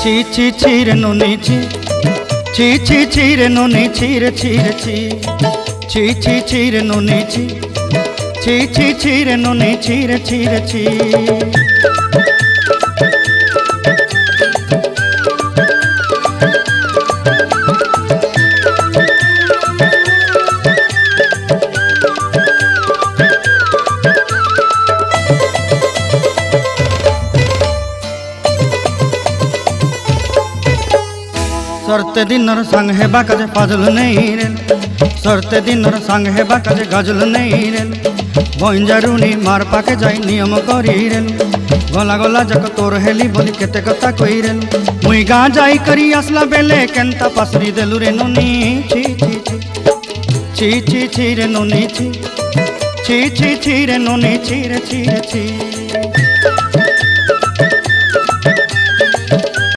ছি ছি ছি রে নুনি ছি ছি ছি ছি রে নুনি ছি রে ছি রে ছি ছি ছি ছি রে নুনি ছি ছি ছি ছি রে নুনি ছি রে ছি রে ছি। सरते दिनर संग हेबा काजे फाजल नहीं रेल सरते दिनर संग हेबा काजे गजल नहीं रेल बंजारुनी मार पाके जाई नियम करी रेल गला गला जक तोर हेली बोली केते कथा कई रेल मुई गा जाई करी आसला बेले केंता पासरी देलु रे नुनी छी छी छी छी छी रे नुनी छी छी छी छी रे नुनी छी रे छी रे छी।